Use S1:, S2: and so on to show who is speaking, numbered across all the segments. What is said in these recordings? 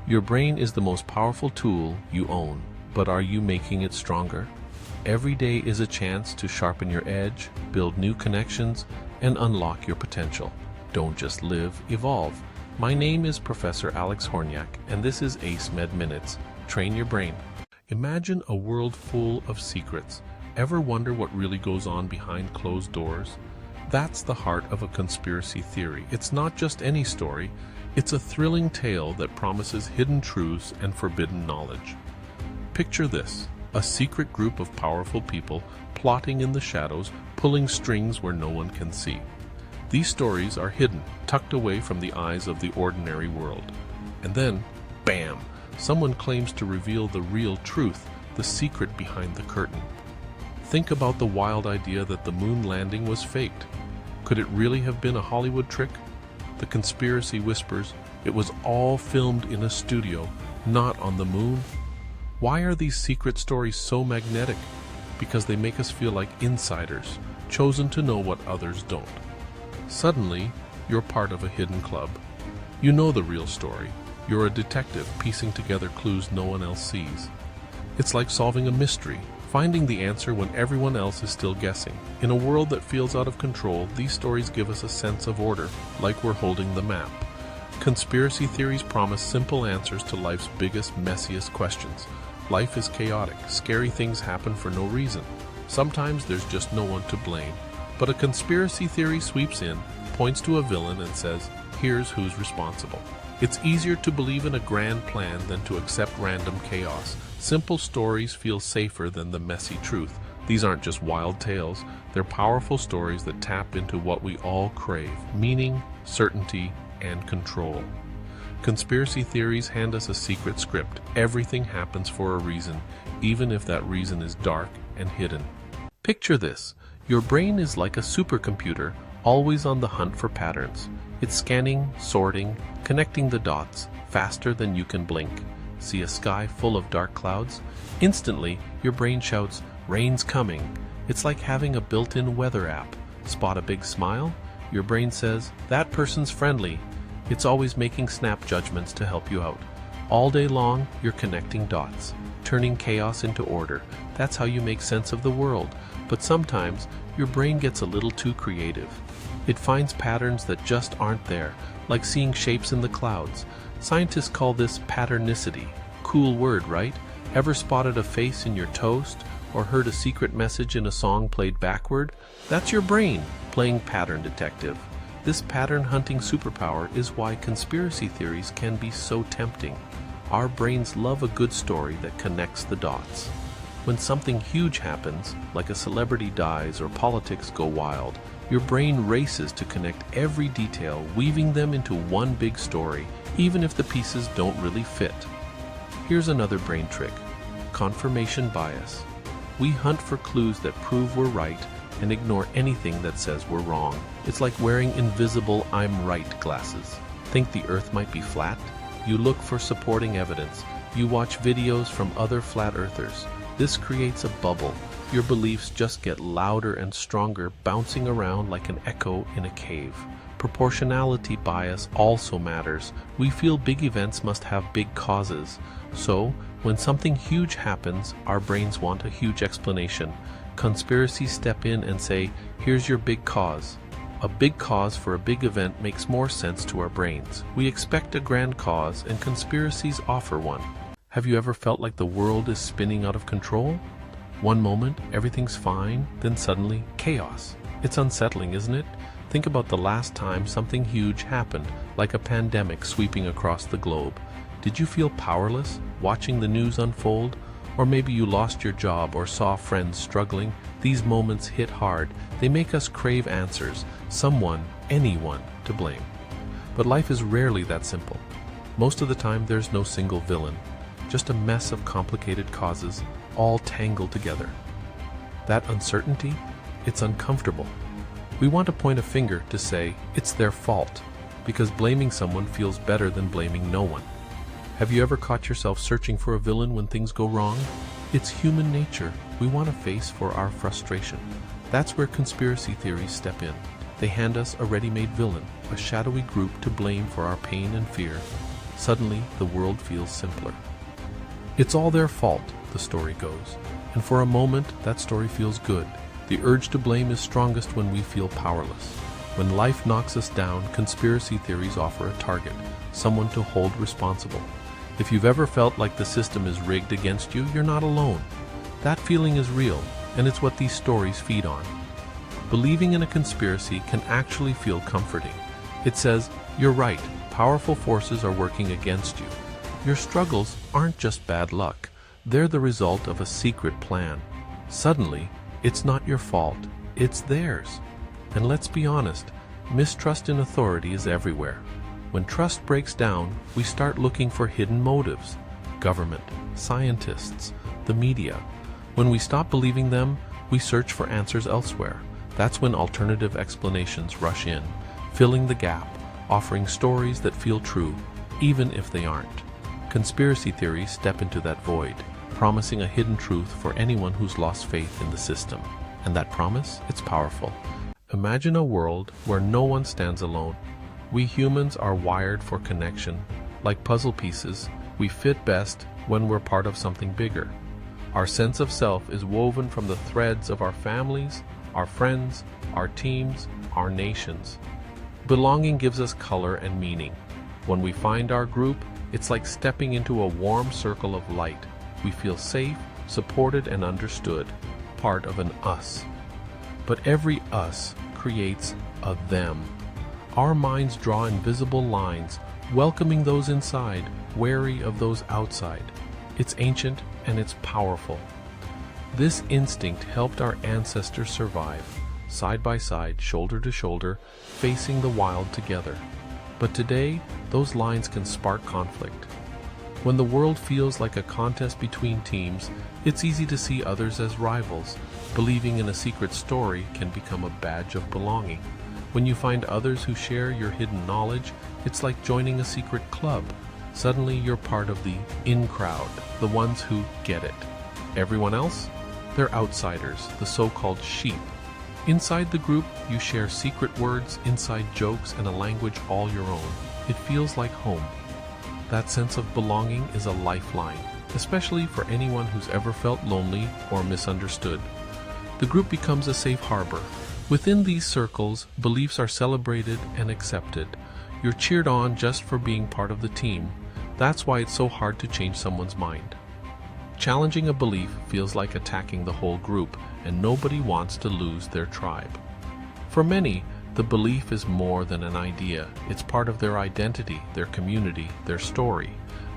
S1: Your brain is the most powerful tool you own, but are you making it stronger? Every day is a chance to sharpen your edge, build new connections, and unlock your potential. Don't just live, evolve. My name is Professor Alex Horniak, and this is ACEMED Minutes. Train your brain. Imagine a world full of secrets. Ever wonder what really goes on behind closed doors? That's the heart of a conspiracy theory. It's not just any story. It's a thrilling tale that promises hidden truths and forbidden knowledge. Picture this, a secret group of powerful people plotting in the shadows, pulling strings where no one can see. These stories are hidden, tucked away from the eyes of the ordinary world. And then, bam, someone claims to reveal the real truth, the secret behind the curtain. Think about the wild idea that the moon landing was faked. Could it really have been a Hollywood trick? The conspiracy whispers it was all filmed in a studio, not on the moon. Why are these secret stories so magnetic? Because they make us feel like insiders, chosen to know what others don't. Suddenly, you're part of a hidden club. You know the real story. You're a detective piecing together clues no one else sees. It's like solving a mystery, finding the answer when everyone else is still guessing. In a world that feels out of control, these stories give us a sense of order, like we're holding the map. Conspiracy theories promise simple answers to life's biggest, messiest questions. Life is chaotic. Scary things happen for no reason. Sometimes there's just no one to blame. But a conspiracy theory sweeps in, points to a villain, and says, here's who's responsible. It's easier to believe in a grand plan than to accept random chaos. Simple stories feel safer than the messy truth. These aren't just wild tales. They're powerful stories that tap into what we all crave: meaning, certainty, and control. Conspiracy theories hand us a secret script. Everything happens for a reason, even if that reason is dark and hidden. Picture this. Your brain is like a supercomputer, always on the hunt for patterns. It's scanning, sorting, connecting the dots, faster than you can blink. See a sky full of dark clouds? Instantly, your brain shouts, "Rain's coming." It's like having a built-in weather app. Spot a big smile? Your brain says, "That person's friendly." It's always making snap judgments to help you out. All day long, you're connecting dots, turning chaos into order. That's how you make sense of the world. But sometimes, your brain gets a little too creative. It finds patterns that just aren't there, like seeing shapes in the clouds. Scientists call this patternicity. Cool word, right? Ever spotted a face in your toast, or heard a secret message in a song played backward? That's your brain, playing pattern detective. This pattern-hunting superpower is why conspiracy theories can be so tempting. Our brains love a good story that connects the dots. When something huge happens, like a celebrity dies or politics go wild, your brain races to connect every detail, weaving them into one big story, even if the pieces don't really fit. Here's another brain trick: confirmation bias. We hunt for clues that prove we're right and ignore anything that says we're wrong. It's like wearing invisible "I'm right" glasses. Think the Earth might be flat? You look for supporting evidence. You watch videos from other flat earthers. This creates a bubble. Your beliefs just get louder and stronger, bouncing around like an echo in a cave. Proportionality bias also matters. We feel big events must have big causes. So, when something huge happens, our brains want a huge explanation. Conspiracies step in and say, here's your big cause. A big cause for a big event makes more sense to our brains. We expect a grand cause, and conspiracies offer one. Have you ever felt like the world is spinning out of control? One moment, everything's fine, then suddenly, chaos. It's unsettling, isn't it? Think about the last time something huge happened, like a pandemic sweeping across the globe. Did you feel powerless, watching the news unfold? Or maybe you lost your job or saw friends struggling. These moments hit hard. They make us crave answers, someone, anyone, to blame. But life is rarely that simple. Most of the time, there's no single villain. Just a mess of complicated causes, all tangled together. That uncertainty, it's uncomfortable. We want to point a finger to say, it's their fault, because blaming someone feels better than blaming no one. Have you ever caught yourself searching for a villain when things go wrong? It's human nature. We want a face for our frustration. That's where conspiracy theories step in. They hand us a ready-made villain, a shadowy group to blame for our pain and fear. Suddenly, the world feels simpler. It's all their fault, the story goes. And for a moment, that story feels good. The urge to blame is strongest when we feel powerless. When life knocks us down, conspiracy theories offer a target, someone to hold responsible. If you've ever felt like the system is rigged against you, you're not alone. That feeling is real, and it's what these stories feed on. Believing in a conspiracy can actually feel comforting. It says, you're right, powerful forces are working against you. Your struggles aren't just bad luck. They're the result of a secret plan. Suddenly, it's not your fault, it's theirs. And let's be honest, mistrust in authority is everywhere. When trust breaks down, we start looking for hidden motives. Government, scientists, the media. When we stop believing them, we search for answers elsewhere. That's when alternative explanations rush in, filling the gap, offering stories that feel true, even if they aren't. Conspiracy theories step into that void, promising a hidden truth for anyone who's lost faith in the system. And that promise, it's powerful. Imagine a world where no one stands alone. We humans are wired for connection. Like puzzle pieces, we fit best when we're part of something bigger. Our sense of self is woven from the threads of our families, our friends, our teams, our nations. Belonging gives us color and meaning. When we find our group, it's like stepping into a warm circle of light. We feel safe, supported, and understood, part of an us. But every us creates a them. Our minds draw invisible lines, welcoming those inside, wary of those outside. It's ancient and it's powerful. This instinct helped our ancestors survive, side by side, shoulder to shoulder, facing the wild together. But today, those lines can spark conflict. When the world feels like a contest between teams, it's easy to see others as rivals. Believing in a secret story can become a badge of belonging. When you find others who share your hidden knowledge, it's like joining a secret club. Suddenly you're part of the in crowd, the ones who get it. Everyone else? They're outsiders, the so-called sheep. Inside the group, you share secret words, inside jokes, and a language all your own. It feels like home. That sense of belonging is a lifeline, especially for anyone who's ever felt lonely or misunderstood. The group becomes a safe harbor. Within these circles, beliefs are celebrated and accepted. You're cheered on just for being part of the team. That's why it's so hard to change someone's mind. Challenging a belief feels like attacking the whole group, and nobody wants to lose their tribe. For many, the belief is more than an idea. It's part of their identity, their community, their story.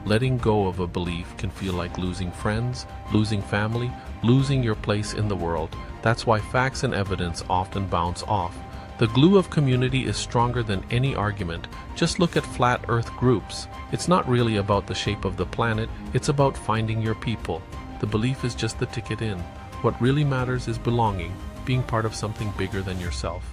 S1: Letting go of a belief can feel like losing friends, losing family, losing your place in the world. That's why facts and evidence often bounce off. The glue of community is stronger than any argument. Just look at flat earth groups. It's not really about the shape of the planet, it's about finding your people. The belief is just the ticket in. What really matters is belonging, being part of something bigger than yourself.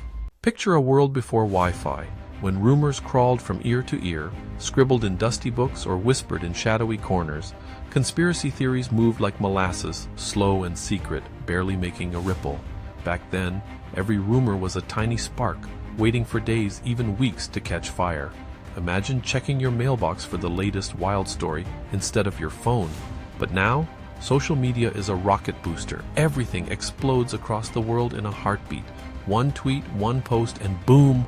S1: Picture a world before Wi-Fi, when rumors crawled from ear to ear, scribbled in dusty books or whispered in shadowy corners. Conspiracy theories moved like molasses, slow and secret, barely making a ripple. Back then, every rumor was a tiny spark, waiting for days, even weeks, to catch fire. Imagine checking your mailbox for the latest wild story instead of your phone. But now, social media is a rocket booster. Everything explodes across the world in a heartbeat. One tweet, one post, and boom!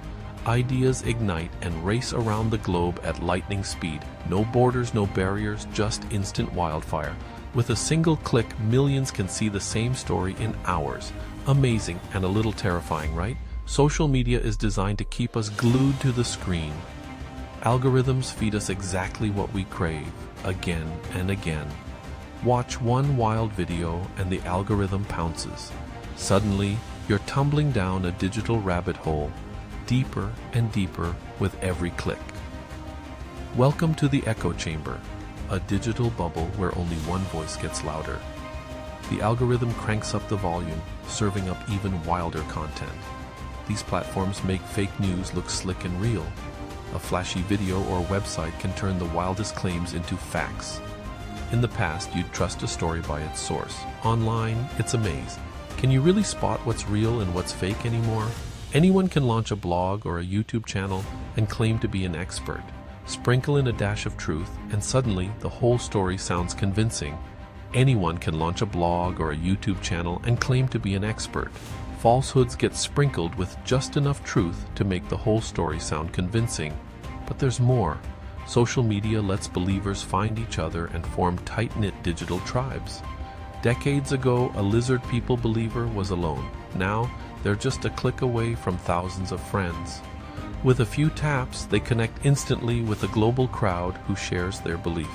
S1: Ideas ignite and race around the globe at lightning speed. No borders, no barriers, just instant wildfire. With a single click, millions can see the same story in hours. Amazing and a little terrifying, right? Social media is designed to keep us glued to the screen. Algorithms feed us exactly what we crave, again and again. Watch one wild video and the algorithm pounces. Suddenly, you're tumbling down a digital rabbit hole, deeper and deeper with every click. Welcome to the echo chamber, a digital bubble where only one voice gets louder. The algorithm cranks up the volume, serving up even wilder content. These platforms make fake news look slick and real. A flashy video or website can turn the wildest claims into facts. In the past, you'd trust a story by its source. Online, it's a maze. Can you really spot what's real and what's fake anymore? Anyone can launch a blog or a YouTube channel and claim to be an expert. Sprinkle in a dash of truth, and suddenly the whole story sounds convincing. Anyone can launch a blog or a YouTube channel and claim to be an expert. Falsehoods get sprinkled with just enough truth to make the whole story sound convincing. But there's more. Social media lets believers find each other and form tight-knit digital tribes. Decades ago, a lizard people believer was alone. Now, they're just a click away from thousands of friends. With a few taps, they connect instantly with a global crowd who shares their belief.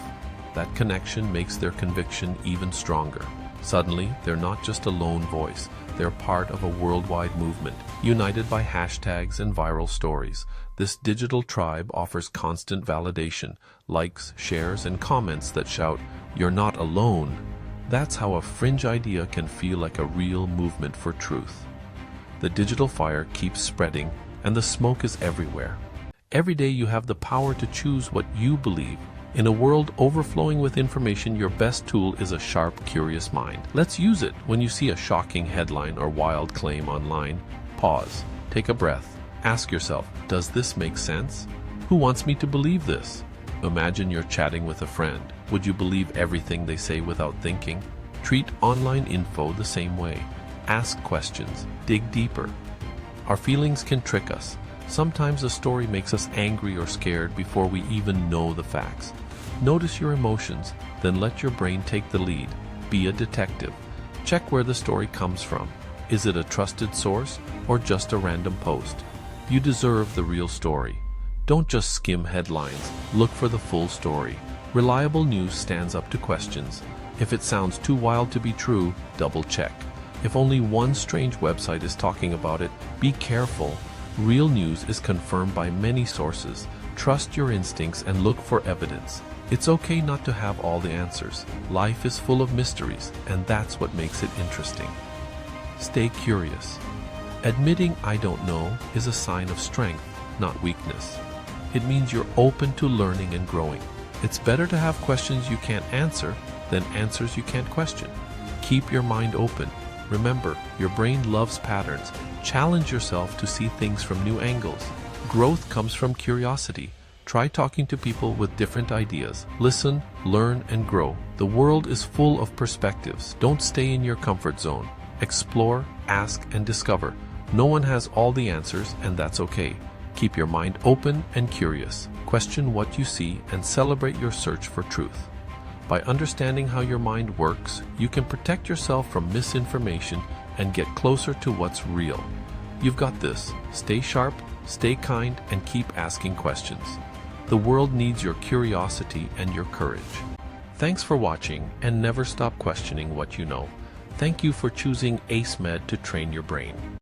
S1: That connection makes their conviction even stronger. Suddenly, they're not just a lone voice. They're part of a worldwide movement, united by hashtags and viral stories. This digital tribe offers constant validation, likes, shares, and comments that shout, "You're not alone." That's how a fringe idea can feel like a real movement for truth. The digital fire keeps spreading, and the smoke is everywhere. Every day you have the power to choose what you believe. In a world overflowing with information, your best tool is a sharp, curious mind. Let's use it. When you see a shocking headline or wild claim online, pause, take a breath, ask yourself, does this make sense? Who wants me to believe this? Imagine you're chatting with a friend. Would you believe everything they say without thinking? Treat online info the same way. Ask questions, dig deeper. Our feelings can trick us. Sometimes a story makes us angry or scared before we even know the facts. Notice your emotions, then let your brain take the lead. Be a detective. Check where the story comes from. Is it a trusted source or just a random post? You deserve the real story. Don't just skim headlines. Look for the full story. Reliable news stands up to questions. If it sounds too wild to be true, double check. If only one strange website is talking about it, be careful. Real news is confirmed by many sources. Trust your instincts and look for evidence. It's okay not to have all the answers. Life is full of mysteries, and that's what makes it interesting. Stay curious. Admitting "I don't know" is a sign of strength, not weakness. It means you're open to learning and growing. It's better to have questions you can't answer than answers you can't question. Keep your mind open. Remember, your brain loves patterns. Challenge yourself to see things from new angles. Growth comes from curiosity. Try talking to people with different ideas. Listen, learn, and grow. The world is full of perspectives. Don't stay in your comfort zone. Explore, ask, and discover. No one has all the answers, and that's okay. Keep your mind open and curious. Question what you see and celebrate your search for truth. By understanding how your mind works, you can protect yourself from misinformation and get closer to what's real. You've got this. Stay sharp, stay kind, and keep asking questions. The world needs your curiosity and your courage. Thanks for watching, and never stop questioning what you know. Thank you for choosing ACEMED to train your brain.